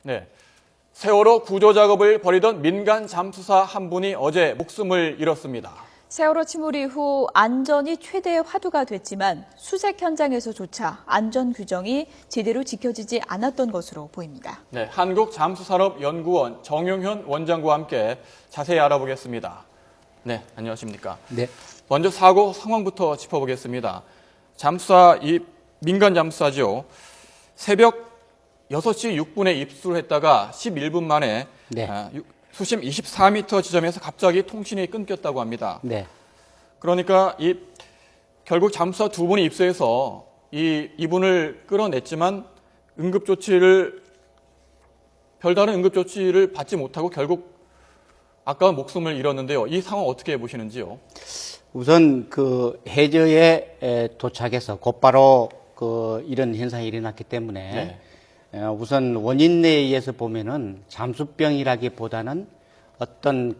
네. 세월호 구조 작업을 벌이던 민간 잠수사 한 분이 어제 목숨을 잃었습니다. 세월호 침몰 이후 안전이 최대의 화두가 됐지만 수색 현장에서조차 안전 규정이 제대로 지켜지지 않았던 것으로 보입니다. 네, 한국잠수산업연구원 정용현 원장과 함께 자세히 알아보겠습니다. 네, 안녕하십니까? 네. 먼저 사고 상황부터 짚어보겠습니다. 민간 잠수사죠. 새벽 6시 6분에 입수를 했다가 11분 만에 네. 수심 24m 지점에서 갑자기 통신이 끊겼다고 합니다. 네. 그러니까 결국 잠수사 두 분이 입수해서 이분을 끌어냈지만 별다른 응급조치를 받지 못하고 결국 아까운 목숨을 잃었는데요. 이 상황 어떻게 보시는지요? 우선 해저에 도착해서 곧바로 이런 현상이 일어났기 때문에 네. 우선 원인에 의해서 보면은 잠수병이라기보다는 어떤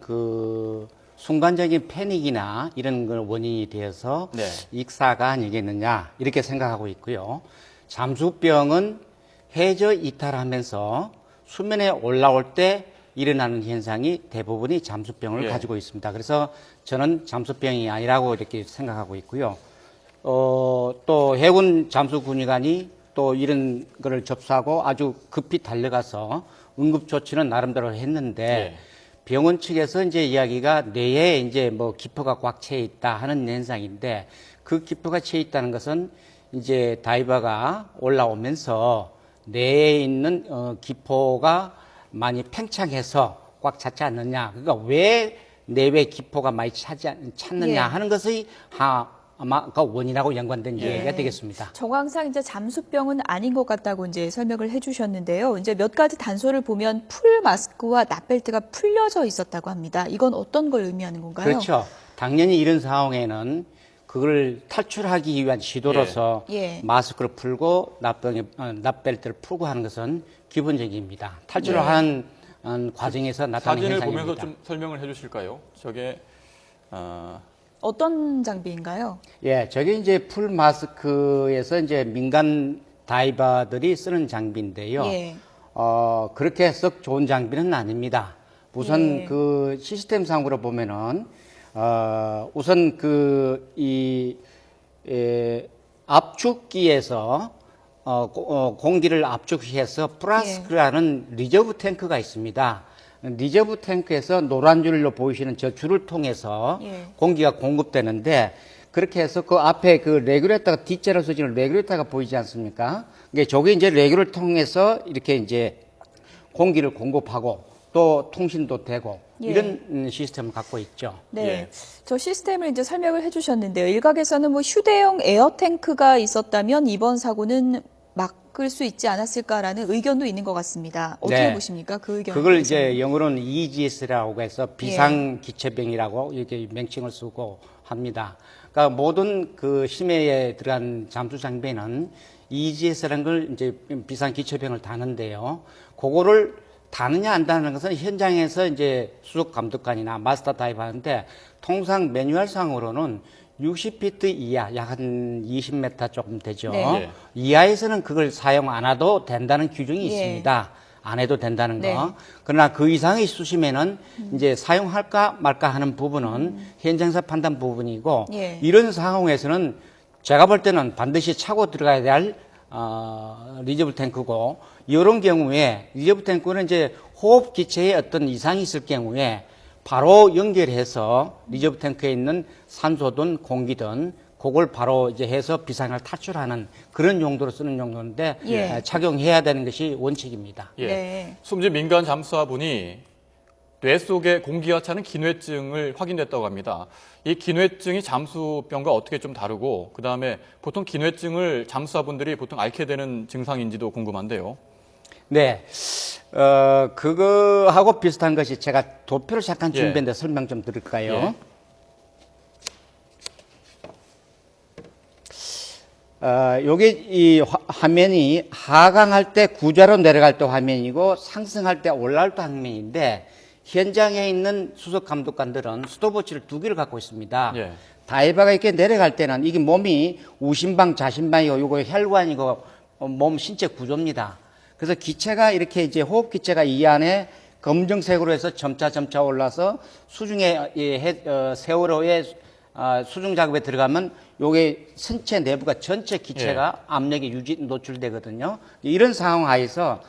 순간적인 패닉이나 이런 걸 원인이 되어서 네. 익사가 아니겠느냐 이렇게 생각하고 있고요. 잠수병은 해저 이탈하면서 수면에 올라올 때 일어나는 현상이 대부분이 잠수병을 예. 가지고 있습니다. 그래서 저는 잠수병이 아니라고 이렇게 생각하고 있고요. 또 해군 잠수군의관이 또 이런 거를 접수하고 아주 급히 달려가서 응급조치는 나름대로 했는데 예. 병원 측에서 이제 이야기가 뇌에 이제 기포가 꽉 채 있다 하는 현상인데 그 기포가 채 있다는 것은 이제 다이버가 올라오면서 뇌에 있는 기포가 많이 팽창해서 꽉 찼지 않느냐. 그러니까 왜 내외 기포가 많이 찼느냐 예. 하는 것이 아마 그 원인하고 연관된 예. 얘기가 되겠습니다. 정황상 이제 잠수병은 아닌 것 같다고 이제 설명을 해주셨는데요. 이제 몇 가지 단서를 보면 풀 마스크와 납벨트가 풀려져 있었다고 합니다. 이건 어떤 걸 의미하는 건가요? 그렇죠. 당연히 이런 상황에는 그걸 탈출하기 위한 시도로서 예. 마스크를 풀고 납벨트를 풀고 하는 것은 기본적입니다. 탈출을 예. 하는 과정에서 나타나는 사진을 현상입니다. 보면서 좀 설명을 해주실까요? 저게 어떤 장비인가요? 예, 저게 이제 풀 마스크에서 이제 민간 다이버들이 쓰는 장비인데요. 예. 그렇게 썩 좋은 장비는 아닙니다. 우선 예. 시스템상으로 보면은, 우선 압축기에서, 공기를 압축해서 플라스크라는 리저브 탱크가 있습니다. 리저브 탱크에서 노란 줄로 보이시는 저 줄을 통해서 예. 공기가 공급되는데 그렇게 해서 그 앞에 레귤레이터가 뒷자로 써지는 레귤레이터가 보이지 않습니까? 저게 이제 레귤을 통해서 이렇게 이제 공기를 공급하고 또 통신도 되고 예. 이런 시스템을 갖고 있죠. 네. 예. 저 시스템을 이제 설명을 해주셨는데요. 일각에서는 휴대용 에어탱크가 있었다면 이번 사고는 막을 수 있지 않았을까라는 의견도 있는 것 같습니다. 어떻게 네. 보십니까? 그 의견. 그걸 이제 영어로는 EGS라고 해서 비상기체병이라고 이렇게 명칭을 쓰고 합니다. 그러니까 모든 심해에 들어간 잠수 장비는 EGS라는 걸 이제 비상기체병을 다는데요. 그거를 다느냐 안 다는 것은 현장에서 이제 수석 감독관이나 마스터 다이버 하는데 통상 매뉴얼상으로는 60피트 이하, 약 한 20m 조금 되죠. 네. 이하에서는 그걸 사용 안 해도 된다는 규정이 예. 있습니다. 안 해도 된다는 거. 네. 그러나 그 이상의 수심에는 이제 사용할까 말까 하는 부분은 현장에서 판단 부분이고 예. 이런 상황에서는 제가 볼 때는 반드시 차고 들어가야 될 리저브 탱크고 이런 경우에 리저브 탱크는 이제 호흡 기체에 어떤 이상이 있을 경우에 바로 연결해서 리저브 탱크에 있는 산소든 공기든 그걸 바로 이제 해서 비상을 탈출하는 그런 용도로 쓰는 용도인데 예. 착용해야 되는 것이 원칙입니다. 예. 네. 숨진 민간 잠수사분이 뇌 속에 공기가 차는 기뇌증을 확인됐다고 합니다. 이 기뇌증이 잠수병과 어떻게 좀 다르고 그다음에 보통 기뇌증을 잠수사분들이 보통 앓게 되는 증상인지도 궁금한데요. 네. 그거하고 비슷한 것이 제가 도표를 잠깐 예. 준비했는데 설명 좀 드릴까요? 요게 이 화면이 하강할 때 구좌로 내려갈 때 화면이고 상승할 때 올라올 때 화면인데 현장에 있는 수석 감독관들은 스톱워치를 2개를 갖고 있습니다. 예. 다이버가 이렇게 내려갈 때는 이게 몸이 우심방, 좌심방이고 요거 혈관이고 몸 신체 구조입니다. 그래서 기체가 이렇게 이제 호흡 기체가 이 안에 검정색으로 해서 점차 올라서 수중에 세월호의 수중 작업에 들어가면 요게 선체 내부가 전체 기체가 압력에 노출되거든요. 이런 상황 하에서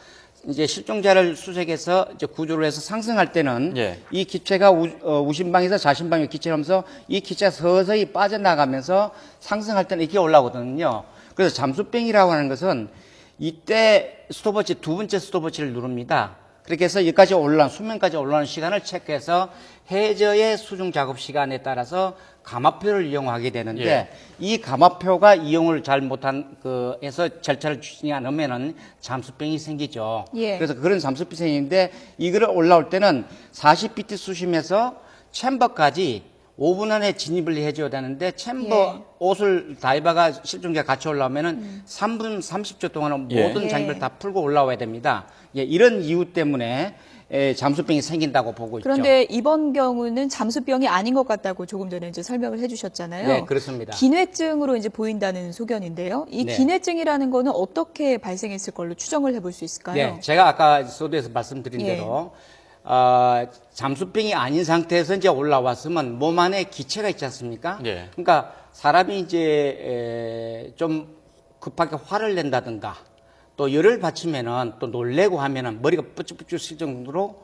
이제 실종자를 수색해서 이제 구조를 해서 상승할 때는 이 기체가 우심방에서 자심방에 기체를 하면서 이 기체가 서서히 빠져나가면서 상승할 때는 이렇게 올라오거든요. 그래서 잠수병이라고 하는 것은 이때 스톱워치 두 번째 스톱워치를 누릅니다. 그렇게 해서 여기까지 수면까지 올라오는 시간을 체크해서 해저의 수중 작업 시간에 따라서 감압표를 이용하게 되는데 이 감압표가 이용을 잘 못한 해서 절차를 주지 않으면은 잠수병이 생기죠. 그래서 그런 잠수병이 생기는데 이거를 올라올 때는 40피트 수심에서 챔버까지 5분 안에 진입을 해줘야 되는데 챔버 옷을 다이버가 실종자가 같이 올라오면은 3분 30초 동안 모든 장비를 다 풀고 올라와야 됩니다. 이런 이유 때문에 잠수병이 생긴다고 보고 있죠. 그런데 이번 경우는 잠수병이 아닌 것 같다고 조금 전에 이제 설명을 해주셨잖아요. 네, 그렇습니다. 기뇌증으로 이제 보인다는 소견인데요. 이 기뇌증이라는 거는 어떻게 발생했을 걸로 추정을 해볼 수 있을까요? 네, 제가 아까 소두에서 말씀드린 대로 잠수병이 아닌 상태에서 이제 올라왔으면 몸 안에 기체가 있지 않습니까? 그러니까 사람이 이제 좀 급하게 화를 낸다든가 또 열을 받치면은 또 놀래고 하면은 머리가 뿌ጭ뿌ጭ 쓸 정도로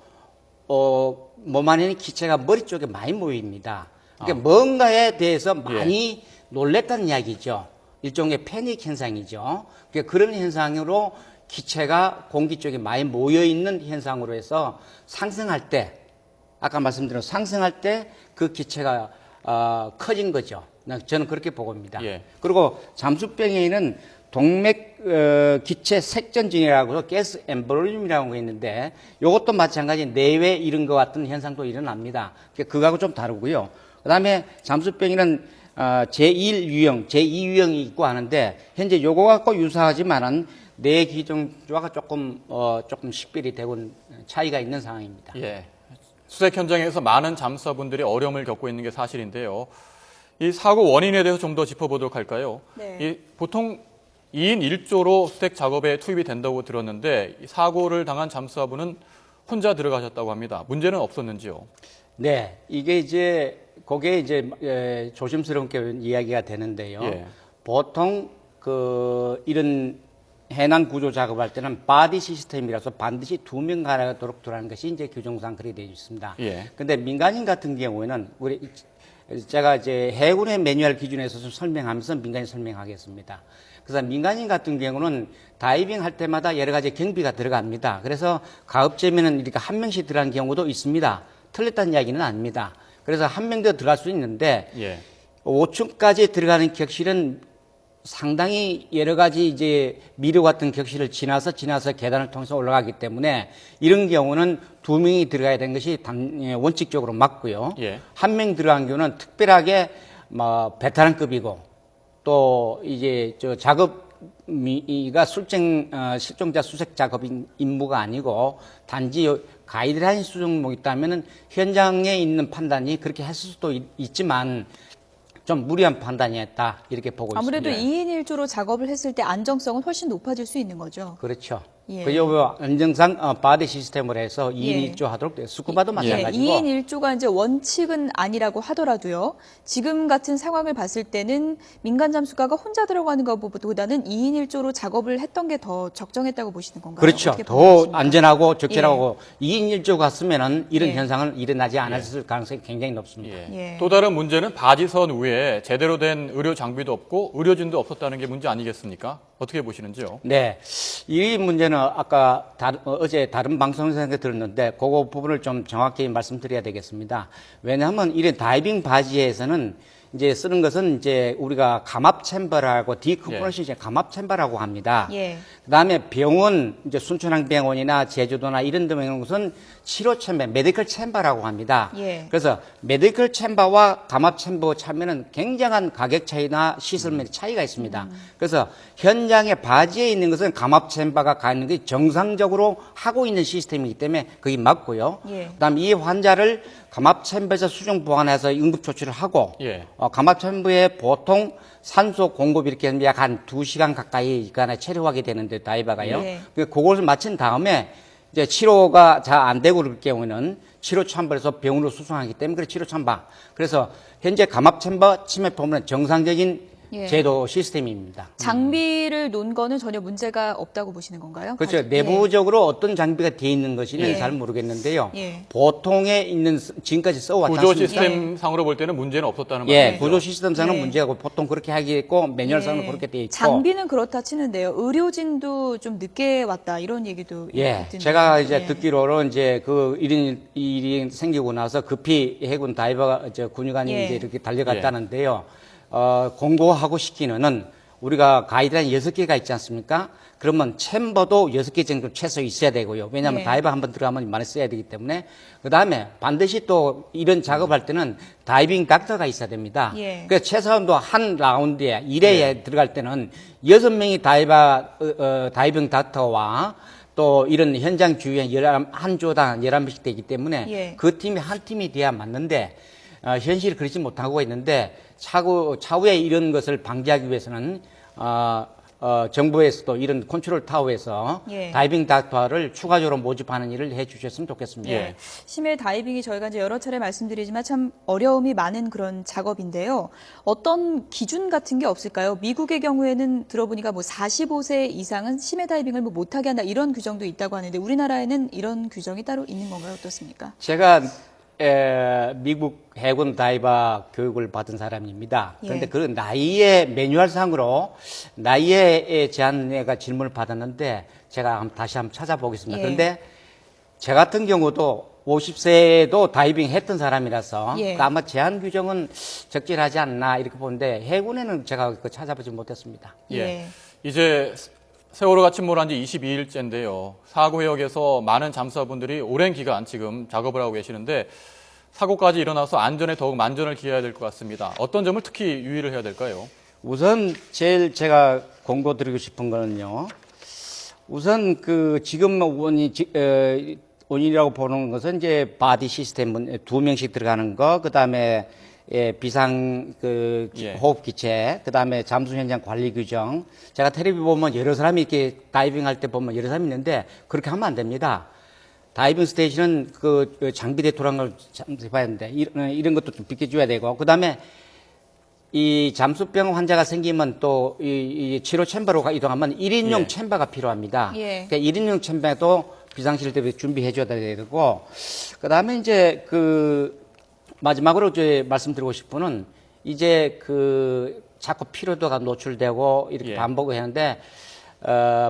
몸 안에 있는 기체가 머리 쪽에 많이 모입니다. 그러니까 뭔가에 대해서 많이 놀랬다는 이야기죠. 일종의 패닉 현상이죠. 그러니까 그런 현상으로 기체가 공기 쪽에 많이 모여 있는 현상으로 해서 상승할 때, 아까 말씀드린 상승할 때 그 기체가 커진 거죠. 저는 그렇게 보고 있습니다. 그리고 잠수병에는 동맥 기체 색전증이라고 해서 가스 엠볼륨이라는 게 있는데 이것도 마찬가지 내외 이런 것 같은 현상도 일어납니다. 그거하고 좀 다르고요. 그다음에 잠수병에는 제1 유형, 제2 유형이 있고 하는데 현재 요거 갖고 유사하지만은 내 기종과 조금 식별이 되고 차이가 있는 상황입니다. 수색 현장에서 많은 잠수사분들이 어려움을 겪고 있는 게 사실인데요. 이 사고 원인에 대해서 좀 더 짚어보도록 할까요? 보통 2인 1조로 수색 작업에 투입이 된다고 들었는데 이 사고를 당한 잠수사분은 혼자 들어가셨다고 합니다. 문제는 없었는지요? 네, 이게 이제 그게 이제 조심스럽게 이야기가 되는데요. 보통 이런 해난 구조 작업할 때는 바디 시스템이라서 반드시 2명 가도록 들어가는 것이 이제 규정상 그렇게 되어 있습니다. 근데 민간인 같은 경우에는 제가 이제 해군의 매뉴얼 기준에서 좀 설명하면서 민간인 설명하겠습니다. 그래서 민간인 같은 경우는 다이빙 할 때마다 여러 가지 경비가 들어갑니다. 그래서 가급적이면 이렇게 한 명씩 들어가는 경우도 있습니다. 틀렸다는 이야기는 아닙니다. 그래서 한 명 더 들어갈 수 있는데 5층까지 들어가는 격실은 상당히 여러 가지 이제 미로 같은 격실을 지나서 계단을 통해서 올라가기 때문에 이런 경우는 2명이 들어가야 되는 것이 원칙적으로 맞고요. 한 명 들어간 경우는 특별하게 베테랑급이고 또 이제 작업이가 실종자 수색 작업인 임무가 아니고 단지 가이드라인 수종목이 있다면은 현장에 있는 판단이 그렇게 했을 수도 있지만 좀 무리한 판단이었다 이렇게 보고 아무래도 있습니다. 2인 1조로 작업을 했을 때 안정성은 훨씬 높아질 수 있는 거죠. 그렇죠. 그리고 안정상 바디 시스템을 해서 2인 1조 하도록 돼요. 스쿠바도 마찬가지고. 2인 1조가 이제 원칙은 아니라고 하더라도요. 지금 같은 상황을 봤을 때는 민간 잠수가가 혼자 들어가는 것보다는 2인 1조로 작업을 했던 게 더 적정했다고 보시는 건가요? 그렇죠. 더 안전하고 적절하고 2인 1조 갔으면은 이런 현상은 일어나지 않았을 가능성이 굉장히 높습니다. 또 다른 문제는 바지선 위에 제대로 된 의료 장비도 없고 의료진도 없었다는 게 문제 아니겠습니까? 어떻게 보시는지요? 네. 이 문제는 아까 어제 다른 방송에서 들었는데 그거 부분을 좀 정확히 말씀드려야 되겠습니다. 왜냐하면 이런 다이빙 바지에서는 이제 쓰는 것은 이제 우리가 감압 챔버라고 디컴프레션 이제 감압 챔버라고 합니다. 그다음에 병원 이제 순천향병원이나 제주도나 이런 데 있는 것은 치료 챔버, 메디컬 챔버라고 합니다. 그래서 메디컬 챔버와 감압 챔버 차면은 굉장한 가격 차이나 시설면의 차이가 있습니다. 그래서 현장에 바지에 있는 것은 감압 챔버가 가 있는 게 정상적으로 하고 있는 시스템이기 때문에 그게 맞고요. 그다음 이 환자를 감압 챔버에서 수중 보관해서 응급 조치를 하고 감압천부에 보통 산소 공급이 이렇게 약 한 2시간 가까이 그 안에 체류하게 되는데 다이버가요. 예. 그것을 마친 다음에 이제 치료가 잘 안 되고 그럴 경우에는 치료 참벌에서 병원으로 수송하기 때문에 그래 치료 참바. 그래서 현재 감압 챔버 치매 보면 정상적인 예. 제도 시스템입니다. 장비를 놓은 거는 전혀 문제가 없다고 보시는 건가요? 그렇죠. 예. 내부적으로 어떤 장비가 되어 있는 것인지는 예. 잘 모르겠는데요. 예. 보통에 있는 지금까지 써왔지 구조 않습니까? 시스템 상으로 볼 때는 문제는 없었다는 예, 말이죠. 구조 시스템상은 예. 문제고 보통 그렇게 하게 있고 매뉴얼상은 예. 그렇게 되어 있고. 장비는 그렇다 치는데요. 의료진도 좀 늦게 왔다 이런 얘기도 예, 있던데요. 제가 이제 예. 듣기로는 이제 그 일이 생기고 나서 급히 해군 다이버가 군의관이 예. 이제 이렇게 달려갔다는데요. 공고하고 시키는 우리가 가이드라인 6개가 있지 않습니까? 그러면 챔버도 6개 정도 최소 있어야 되고요. 왜냐하면 예. 다이버 한번 들어가면 많이 써야 되기 때문에. 그 다음에 반드시 또 이런 작업할 때는 다이빙 닥터가 있어야 됩니다. 예. 그래서 최소한도 한 라운드에 1회에 들어갈 때는 6명이 다이빙 닥터와 또 이런 현장 주위에 한 조당 11명씩 되기 때문에 예. 그 팀이 한 팀이 돼야 맞는데 현실이 그렇지 못하고 있는데 차후에 이런 것을 방지하기 위해서는 정부에서도 이런 컨트롤 타워에서 예. 다이빙 닥터를 추가적으로 모집하는 일을 해 주셨으면 좋겠습니다. 예. 심해 다이빙이 저희가 이제 여러 차례 말씀드리지만 참 어려움이 많은 그런 작업인데요. 어떤 기준 같은 게 없을까요? 미국의 경우에는 들어보니까 뭐 45세 이상은 심해 다이빙을 뭐 못하게 한다 이런 규정도 있다고 하는데 우리나라에는 이런 규정이 따로 있는 건가요? 어떻습니까? 제가 미국 해군 다이버 교육을 받은 사람입니다. 그런데 예. 그 나이의 매뉴얼상으로 나이에 제한가 질문을 받았는데 제가 다시 한번 찾아보겠습니다. 예. 그런데 제 같은 경우도 50세에도 다이빙 했던 사람이라서 예. 아마 제한 규정은 적절하지 않나 이렇게 보는데 해군에는 제가 그거 찾아보지 못했습니다. 예. 이제 세월호가 침몰한 지 22일째인데요. 사고 해역에서 많은 잠수사분들이 오랜 기간 지금 작업을 하고 계시는데 사고까지 일어나서 안전에 더욱 만전을 기해야 될 것 같습니다. 어떤 점을 특히 유의를 해야 될까요? 우선 제일 제가 공고드리고 싶은 거는요. 우선 그 지금 원인이라고 보는 것은 이제 바디 시스템 2명씩 들어가는 거, 그 다음에 비상 예. 호흡 기체, 그 다음에 잠수 현장 관리 규정. 제가 텔레비 보면 여러 사람이 이렇게 다이빙 할 때 보면 여러 사람이 있는데 그렇게 하면 안 됩니다. 다이빙 스테이션은 그 장비대 돌아간 걸 봐야 하는데 이런 것도 좀 비켜줘야 되고, 그 다음에 이 잠수병 환자가 생기면 또 이 치료 챔버로 이동하면 1인용 예. 챔버가 필요합니다. 예. 그러니까 1인용 챔버도 비상시를 때 준비해 줘야 되고, 그 다음에 이제 마지막으로 이제 말씀드리고 싶은 건 이제 자꾸 피로도가 노출되고 이렇게 예. 반복을 하는데,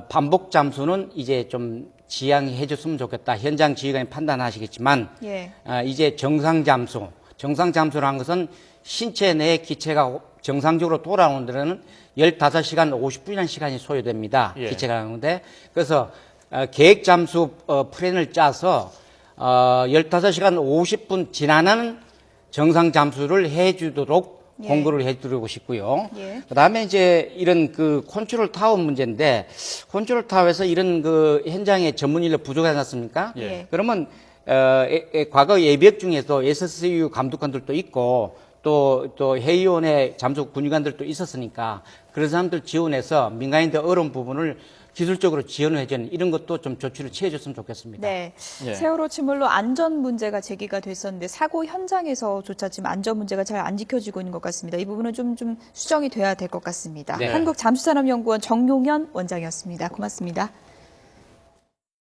반복 잠수는 이제 좀 지양해 줬으면 좋겠다. 현장 지휘관이 판단하시겠지만, 예. 이제 정상 잠수라는 것은 신체 내 기체가 정상적으로 돌아오는 데는 15시간 50분이라는 시간이 소요됩니다. 예. 기체가 가는데. 그래서 계획 잠수 플랜을 짜서 15시간 50분 지나는 정상 잠수를 해주도록 예. 공고를 해드리고 싶고요. 예. 그다음에 이제 이런 컨트롤 타워 문제인데, 컨트롤 타워에서 이런 현장에 전문 인력 부족하지 않습니까? 예. 그러면 과거 예비역 중에도 SSU 감독관들도 있고 또 해의원의 잠수 군의관들도 있었으니까 그런 사람들 지원해서 민간인들 어려운 부분을 기술적으로 지원해주는 이런 것도 좀 조치를 취해줬으면 좋겠습니다. 네. 예. 세월호 침몰로 안전 문제가 제기가 됐었는데 사고 현장에서조차 지금 안전 문제가 잘 안 지켜지고 있는 것 같습니다. 이 부분은 좀 수정이 돼야 될 것 같습니다. 네. 한국잠수산업연구원 정용현 원장이었습니다. 고맙습니다.